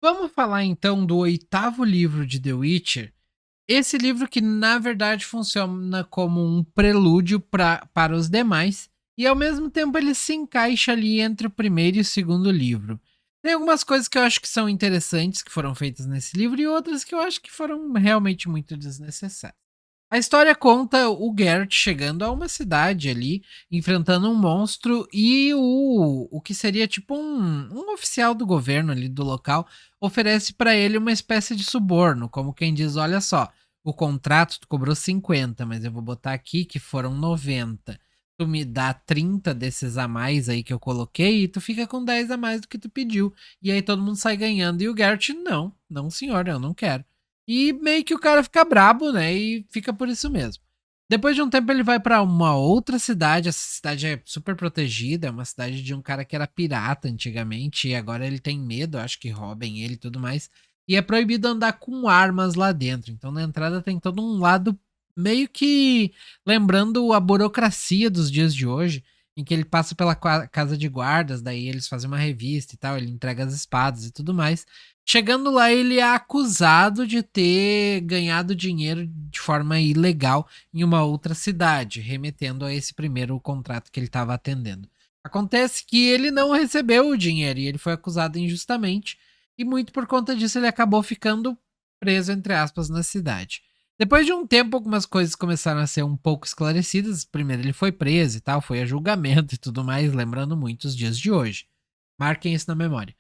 Vamos falar então do oitavo livro de The Witcher. Esse livro que na verdade funciona como um prelúdio para os demais, e ao mesmo tempo ele se encaixa ali entre o primeiro e o segundo livro. Tem algumas coisas que eu acho que são interessantes que foram feitas nesse livro e outras que eu acho que foram realmente muito desnecessárias. A história conta o Geralt chegando a uma cidade ali, enfrentando um monstro e o que seria tipo um oficial do governo ali do local oferece para ele uma espécie de suborno, como quem diz, olha só, o contrato tu cobrou 50, mas eu vou botar aqui que foram 90. Tu me dá 30 desses a mais aí que eu coloquei e tu fica com 10 a mais do que tu pediu. E aí todo mundo sai ganhando e o Geralt, não senhor, eu não quero. E meio que o cara fica brabo, né? E fica por isso mesmo. Depois de um tempo ele vai pra uma outra cidade. Essa cidade é super protegida. É uma cidade de um cara que era pirata antigamente. E agora ele tem medo, acho que roubem ele e tudo mais. E é proibido andar com armas lá dentro. Então na entrada tem todo um lado meio que lembrando a burocracia dos dias de hoje. Em que ele passa pela casa de guardas, daí eles fazem uma revista e tal, ele entrega as espadas e tudo mais. Chegando lá, ele é acusado de ter ganhado dinheiro de forma ilegal em uma outra cidade, remetendo a esse primeiro contrato que ele estava atendendo. Acontece que ele não recebeu o dinheiro e ele foi acusado injustamente, e muito por conta disso ele acabou ficando preso, entre aspas, na cidade. Depois de um tempo, algumas coisas começaram a ser um pouco esclarecidas. Primeiro, ele foi preso e tal, foi a julgamento e tudo mais, lembrando muito os dias de hoje. Marquem isso na memória.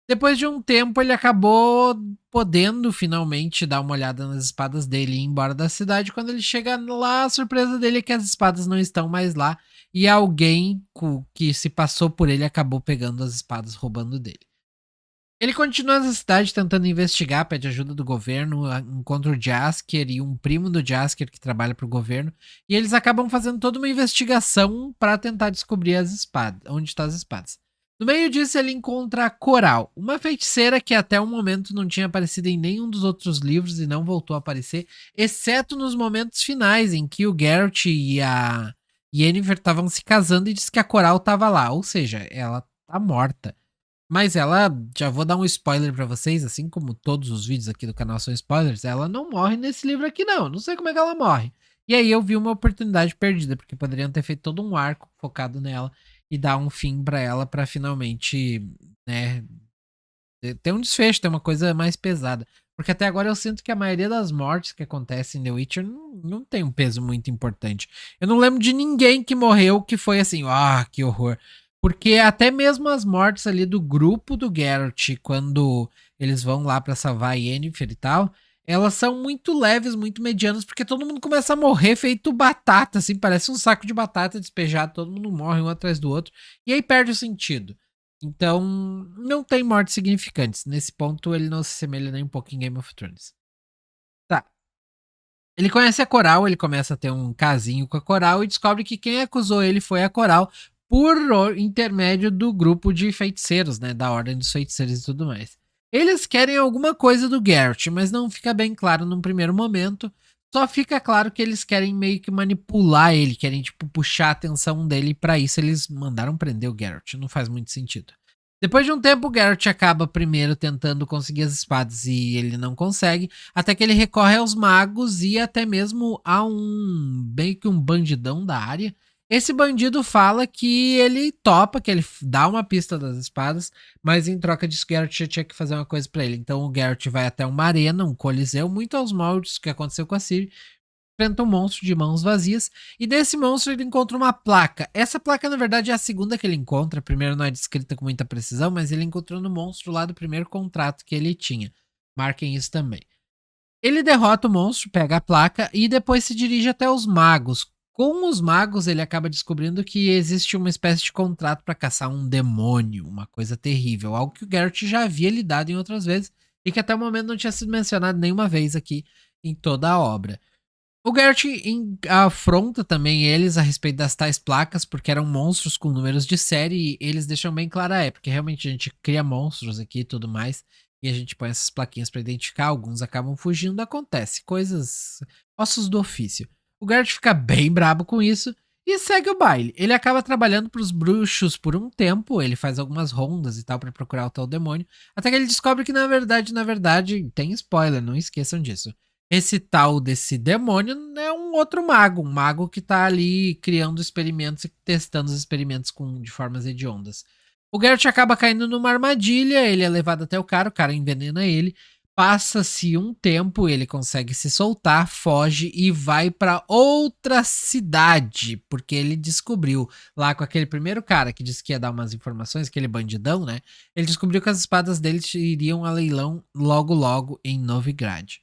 Depois de um tempo, ele acabou podendo finalmente dar uma olhada nas espadas dele e ir embora da cidade. Quando ele chega lá, a surpresa dele é que as espadas não estão mais lá e alguém que se passou por ele acabou pegando as espadas, roubando dele. Ele continua nessa cidade tentando investigar, pede ajuda do governo, encontra o Jaskier e um primo do Jaskier que trabalha para o governo, e eles acabam fazendo toda uma investigação para tentar descobrir as espadas, onde estão as espadas. No meio disso, ele encontra a Coral, uma feiticeira que até o momento não tinha aparecido em nenhum dos outros livros e não voltou a aparecer, exceto nos momentos finais em que o Geralt e a Yennefer estavam se casando e disse que a Coral estava lá, ou seja, ela tá morta. Mas ela, já vou dar um spoiler pra vocês, assim como todos os vídeos aqui do canal são spoilers, ela não morre nesse livro aqui não, não sei como é que ela morre. E aí eu vi uma oportunidade perdida, porque poderiam ter feito todo um arco focado nela e dar um fim pra ela pra finalmente, né, ter um desfecho, ter uma coisa mais pesada. Porque até agora eu sinto que a maioria das mortes que acontecem em The Witcher não tem um peso muito importante. Eu não lembro de ninguém que morreu que foi assim, que horror. Porque até mesmo as mortes ali do grupo do Geralt, quando eles vão lá pra salvar a Yennefer e tal, elas são muito leves, muito medianas, porque todo mundo começa a morrer feito batata, assim, parece um saco de batata despejado, todo mundo morre um atrás do outro, e aí perde o sentido. Então, não tem mortes significantes. Nesse ponto, ele não se assemelha nem um pouco em Game of Thrones. Tá. Ele conhece a Coral, ele começa a ter um casinho com a Coral e descobre que quem acusou ele foi a Coral por intermédio do grupo de feiticeiros, né? Da Ordem dos Feiticeiros e tudo mais. Eles querem alguma coisa do Geralt, mas não fica bem claro num primeiro momento. Só fica claro que eles querem meio que manipular ele, querem tipo puxar a atenção dele, e para isso eles mandaram prender o Geralt. Não faz muito sentido. Depois de um tempo, o Geralt acaba primeiro tentando conseguir as espadas e ele não consegue, até que ele recorre aos magos e até mesmo a bem que um bandidão da área. Esse bandido fala que ele topa, que ele dá uma pista das espadas, mas em troca disso, o Geralt tinha que fazer uma coisa para ele. Então o Geralt vai até uma arena, um coliseu, muito aos moldes que aconteceu com a Ciri, enfrenta um monstro de mãos vazias, e desse monstro ele encontra uma placa. Essa placa, na verdade, é a segunda que ele encontra. A primeira não é descrita com muita precisão, mas ele encontrou no monstro lá do primeiro contrato que ele tinha. Marquem isso também. Ele derrota o monstro, pega a placa e depois se dirige até os magos. Com os magos, ele acaba descobrindo que existe uma espécie de contrato para caçar um demônio, uma coisa terrível, algo que o Geralt já havia lidado em outras vezes e que até o momento não tinha sido mencionado nenhuma vez aqui em toda a obra. O Geralt afronta também eles a respeito das tais placas, porque eram monstros com números de série, e eles deixam bem claro, porque realmente a gente cria monstros aqui e tudo mais, e a gente põe essas plaquinhas para identificar, alguns acabam fugindo, acontece, coisas, ossos do ofício. O Geralt fica bem brabo com isso, e segue o baile. Ele acaba trabalhando para os bruxos por um tempo, ele faz algumas rondas e tal para procurar o tal demônio, até que ele descobre que na verdade, tem spoiler, não esqueçam disso. Esse tal desse demônio é um outro mago, um mago que tá ali criando experimentos e testando os experimentos de formas hediondas. O Geralt acaba caindo numa armadilha, ele é levado até o cara envenena ele. Passa-se um tempo, ele consegue se soltar, foge e vai para outra cidade, porque ele descobriu lá com aquele primeiro cara que disse que ia dar umas informações, aquele bandidão, né? Ele descobriu que as espadas dele iriam a leilão logo logo em Novigrad.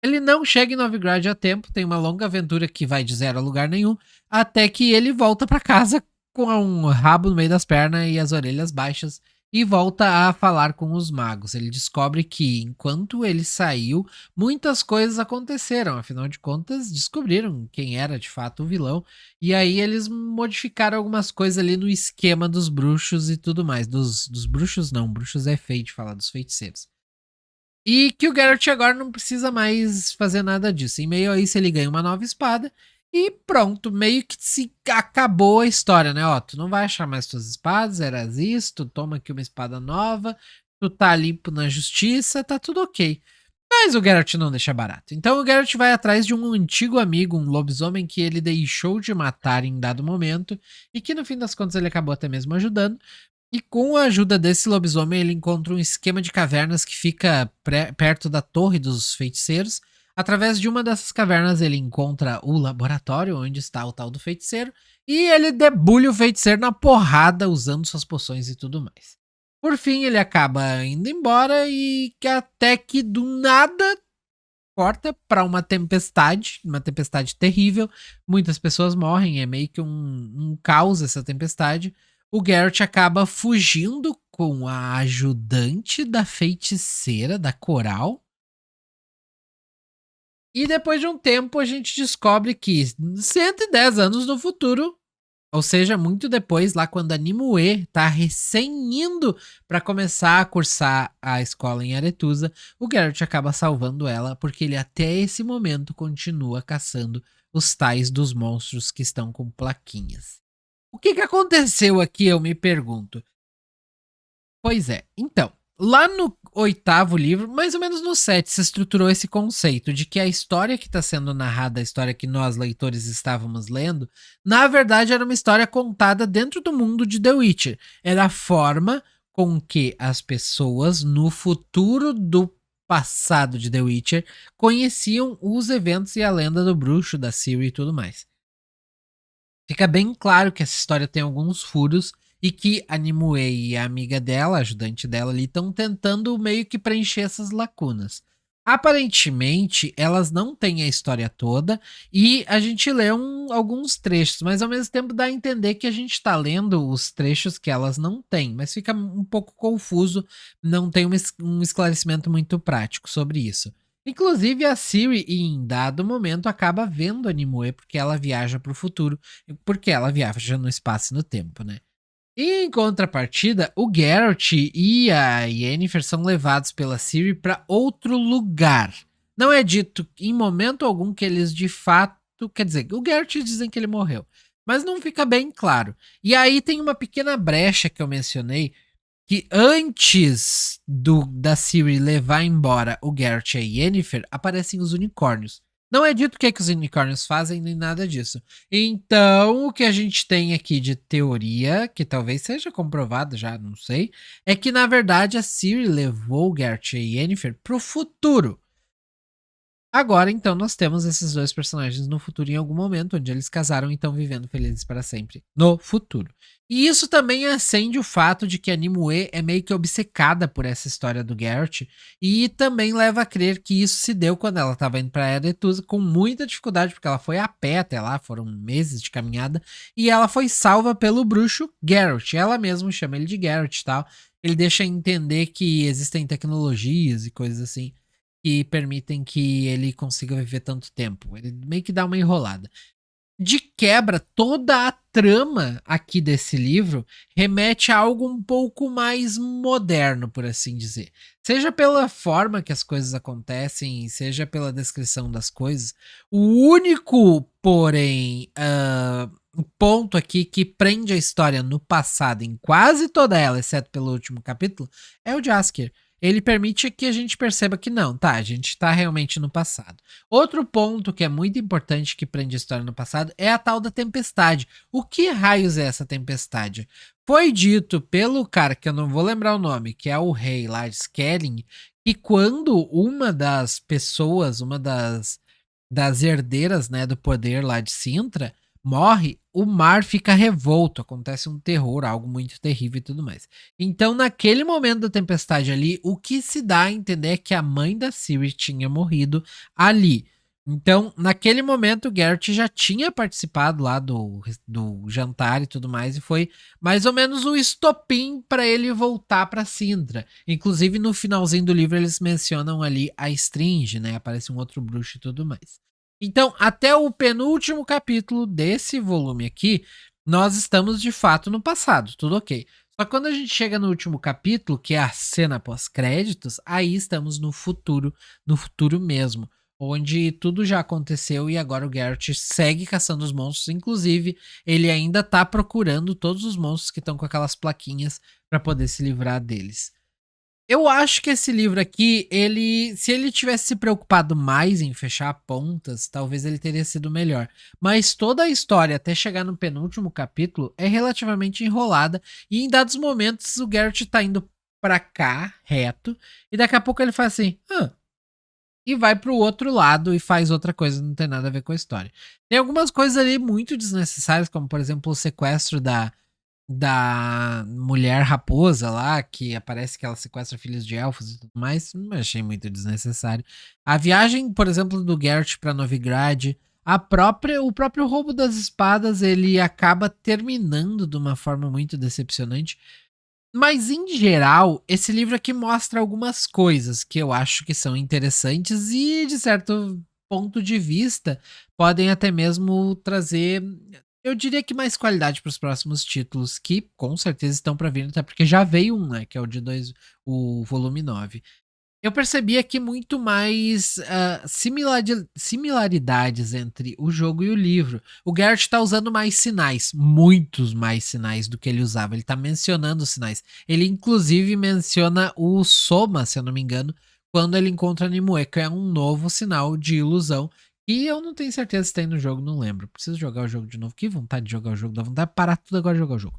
Ele não chega em Novigrad a tempo, tem uma longa aventura que vai de zero a lugar nenhum, até que ele volta para casa com um rabo no meio das pernas e as orelhas baixas e volta a falar com os magos. Ele descobre que, enquanto ele saiu, muitas coisas aconteceram. Afinal de contas, descobriram quem era de fato o vilão. E aí eles modificaram algumas coisas ali no esquema dos bruxos e tudo mais. Dos bruxos não, bruxos é feio de falar, dos feiticeiros. E que o Geralt agora não precisa mais fazer nada disso. Em meio a isso, ele ganha uma nova espada. E pronto, meio que se acabou a história, né? Ó, tu não vai achar mais tuas espadas, eras isso, tu toma aqui uma espada nova, tu tá limpo na justiça, tá tudo ok. Mas o Geralt não deixa barato. Então o Geralt vai atrás de um antigo amigo, um lobisomem que ele deixou de matar em dado momento e que no fim das contas ele acabou até mesmo ajudando. E com a ajuda desse lobisomem, ele encontra um esquema de cavernas que fica perto da Torre dos Feiticeiros. Através de uma dessas cavernas, ele encontra o laboratório onde está o tal do feiticeiro. E ele debulha o feiticeiro na porrada, usando suas poções e tudo mais. Por fim, ele acaba indo embora e que até que do nada corta para uma tempestade terrível. Muitas pessoas morrem, é meio que um caos essa tempestade. O Geralt acaba fugindo com a ajudante da feiticeira da Coral. E depois de um tempo a gente descobre que 110 anos no futuro, ou seja, muito depois, lá quando a Nimue tá recém indo para começar a cursar a escola em Aretusa, o Geralt acaba salvando ela porque ele até esse momento continua caçando os tais dos monstros que estão com plaquinhas. O que aconteceu aqui, eu me pergunto. Pois é, então, lá no oitavo livro, mais ou menos no 7, se estruturou esse conceito de que a história que está sendo narrada, a história que nós leitores estávamos lendo, na verdade era uma história contada dentro do mundo de The Witcher. Era a forma com que as pessoas no futuro do passado de The Witcher conheciam os eventos e a lenda do bruxo, da Ciri e tudo mais. Fica bem claro que essa história tem alguns furos e que a Nimue e a amiga dela, a ajudante dela ali, estão tentando meio que preencher essas lacunas. Aparentemente, elas não têm a história toda e a gente lê alguns trechos, mas ao mesmo tempo dá a entender que a gente está lendo os trechos que elas não têm, mas fica um pouco confuso, não tem um esclarecimento muito prático sobre isso. Inclusive, a Ciri, em dado momento, acaba vendo a Nimue porque ela viaja para o futuro, porque ela viaja no espaço e no tempo, né? E em contrapartida, o Geralt e a Yennefer são levados pela Ciri para outro lugar. Não é dito em momento algum que eles de fato. Quer dizer, o Geralt dizem que ele morreu, mas não fica bem claro. E aí tem uma pequena brecha que eu mencionei que antes da Ciri levar embora o Geralt e a Yennefer, aparecem os unicórnios. Não é dito o que os unicórnios fazem, nem nada disso. Então, o que a gente tem aqui de teoria, que talvez seja comprovado já, não sei, é que na verdade a Ciri levou o Geralt e a Yennefer pro futuro. Agora, então, nós temos esses dois personagens no futuro em algum momento, onde eles casaram e estão vivendo felizes para sempre. No futuro. E isso também acende o fato de que a Nimue é meio que obcecada por essa história do Geralt, e também leva a crer que isso se deu quando ela estava indo para Aretusa com muita dificuldade, porque ela foi a pé até lá, foram meses de caminhada, e ela foi salva pelo bruxo Geralt. Ela mesma chama ele de Geralt e tal. Ele deixa entender que existem tecnologias e coisas assim que permitem que ele consiga viver tanto tempo. Ele meio que dá uma enrolada. De quebra, toda a trama aqui desse livro remete a algo um pouco mais moderno, por assim dizer. Seja pela forma que as coisas acontecem, seja pela descrição das coisas. O único, porém, o ponto aqui que prende a história no passado, em quase toda ela, exceto pelo último capítulo, é o Jaskier. Ele permite que a gente perceba que não, tá, a gente tá realmente no passado. Outro ponto que é muito importante que prende a história no passado é a tal da tempestade. O que raios é essa tempestade? Foi dito pelo cara, que eu não vou lembrar o nome, que é o rei lá de Skelling, que quando uma das pessoas, uma das herdeiras, né, do poder lá de Sintra, morre, o mar fica revolto, acontece um terror, algo muito terrível e tudo mais. Então, naquele momento da tempestade ali, o que se dá a entender é que a mãe da Ciri tinha morrido ali. Então, naquele momento, o Geralt já tinha participado lá do jantar e tudo mais, e foi mais ou menos o estopim para ele voltar para Sintra. Inclusive, no finalzinho do livro, eles mencionam ali a Stringe, né? Aparece um outro bruxo e tudo mais. Então, até o penúltimo capítulo desse volume aqui, nós estamos de fato no passado, tudo ok. Só que quando a gente chega no último capítulo, que é a cena pós-créditos, aí estamos no futuro mesmo, onde tudo já aconteceu e agora o Geralt segue caçando os monstros. Inclusive, ele ainda tá procurando todos os monstros que estão com aquelas plaquinhas para poder se livrar deles. Eu acho que esse livro aqui, se ele tivesse se preocupado mais em fechar pontas, talvez ele teria sido melhor. Mas toda a história, até chegar no penúltimo capítulo, é relativamente enrolada. E em dados momentos, o Geralt tá indo pra cá, reto. E daqui a pouco ele faz assim, e vai pro outro lado e faz outra coisa, não tem nada a ver com a história. Tem algumas coisas ali muito desnecessárias, como por exemplo o sequestro da mulher raposa lá, que aparece que ela sequestra filhos de elfos e tudo mais, achei muito desnecessário. A viagem, por exemplo, do Geralt pra Novigrad, o próprio roubo das espadas, ele acaba terminando de uma forma muito decepcionante. Mas em geral, esse livro aqui mostra algumas coisas que eu acho que são interessantes e, de certo ponto de vista, podem até mesmo trazer, eu diria que mais qualidade para os próximos títulos, que com certeza estão para vir, até porque já veio um, né, que é o volume 9. Eu percebi aqui muito mais similaridades entre o jogo e o livro. O Geralt está usando mais sinais, muitos mais sinais do que ele usava. Ele está mencionando os sinais. Ele inclusive menciona o Soma, se eu não me engano, quando ele encontra Nimue, que é um novo sinal de ilusão. E eu não tenho certeza se tem no jogo, não lembro. Preciso jogar o jogo de novo. Que vontade de jogar o jogo, dá vontade de parar tudo agora e jogar o jogo.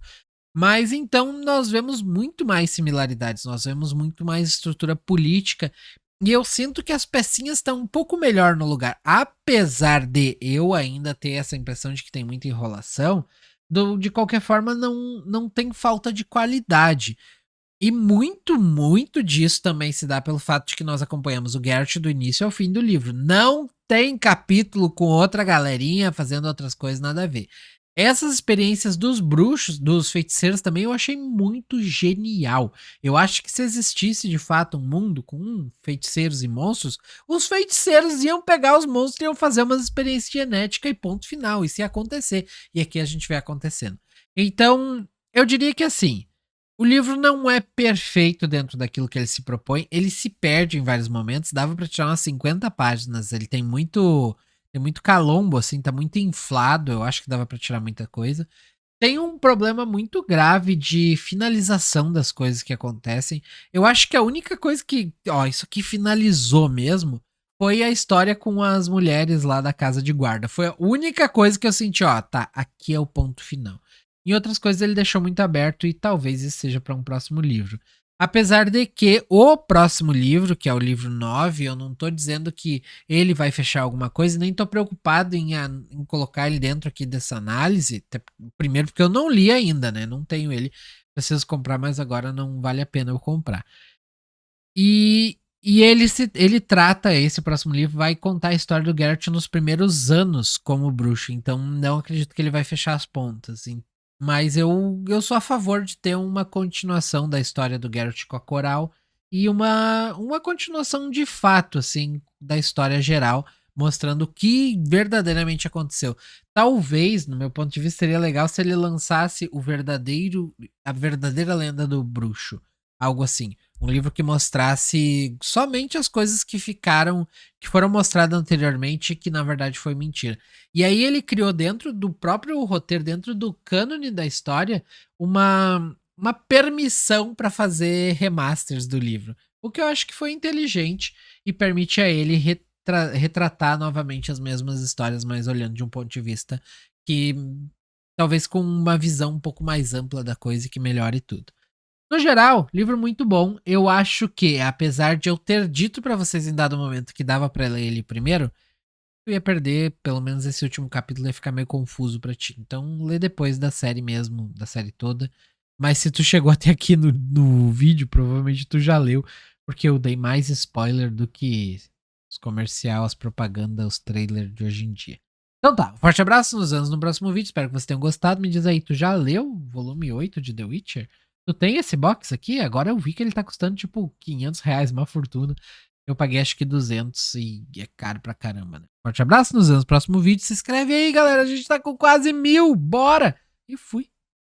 Mas então nós vemos muito mais similaridades, nós vemos muito mais estrutura política. E eu sinto que as pecinhas estão um pouco melhor no lugar. Apesar de eu ainda ter essa impressão de que tem muita enrolação, de qualquer forma não tem falta de qualidade. E muito disso também se dá pelo fato de que nós acompanhamos o Geralt do início ao fim do livro. Não tem capítulo com outra galerinha fazendo outras coisas, nada a ver. Essas experiências dos bruxos, dos feiticeiros também, eu achei muito genial. Eu acho que se existisse de fato um mundo com feiticeiros e monstros, os feiticeiros iam pegar os monstros e iam fazer umas experiências genéticas e ponto final. Isso ia acontecer. E aqui a gente vê acontecendo. Então, eu diria que assim, o livro não é perfeito dentro daquilo que ele se propõe. Ele se perde em vários momentos. Dava pra tirar umas 50 páginas. Ele tem muito calombo, assim, tá muito inflado. Eu acho que dava pra tirar muita coisa. Tem um problema muito grave de finalização das coisas que acontecem. Eu acho que a única coisa que, isso aqui finalizou mesmo, foi a história com as mulheres lá da casa de guarda. Foi a única coisa que eu senti, tá, aqui é o ponto final. Em outras coisas ele deixou muito aberto e talvez isso seja para um próximo livro. Apesar de que o próximo livro, que é o livro 9, eu não tô dizendo que ele vai fechar alguma coisa, nem tô preocupado em colocar ele dentro aqui dessa análise. Primeiro porque eu não li ainda, né? Não tenho ele. Preciso comprar, mas agora não vale a pena eu comprar. E ele trata, esse próximo livro, vai contar a história do Geralt nos primeiros anos como bruxo. Então não acredito que ele vai fechar as pontas. Mas eu sou a favor de ter uma continuação da história do Geralt com a Coral e uma continuação de fato, assim, da história geral, mostrando o que verdadeiramente aconteceu. Talvez, no meu ponto de vista, seria legal se ele lançasse a verdadeira lenda do bruxo. Algo assim. Um livro que mostrasse somente as coisas que foram mostradas anteriormente, que na verdade foi mentira. E aí ele criou dentro do próprio roteiro, dentro do cânone da história, uma permissão para fazer remasters do livro. O que eu acho que foi inteligente e permite a ele retratar novamente as mesmas histórias, mas olhando de um ponto de vista que talvez com uma visão um pouco mais ampla da coisa e que melhore tudo. No geral, livro muito bom. Eu acho que, apesar de eu ter dito pra vocês em dado momento que dava pra ler ele primeiro, eu ia perder, pelo menos esse último capítulo ia ficar meio confuso pra ti. Então, lê depois da série mesmo, da série toda. Mas se tu chegou até aqui no vídeo, provavelmente tu já leu, porque eu dei mais spoiler do que os comercial, as propagandas, os trailers de hoje em dia. Então tá, um forte abraço, nos vemos no próximo vídeo. Espero que vocês tenham gostado. Me diz aí, tu já leu o volume 8 de The Witcher? Tu tem esse box aqui? Agora eu vi que ele tá custando tipo R$ 500, uma fortuna. Eu paguei acho que 200 e é caro pra caramba, né? Forte abraço, nos vemos no próximo vídeo. Se inscreve aí, galera. A gente tá com quase 1000. Bora! E fui.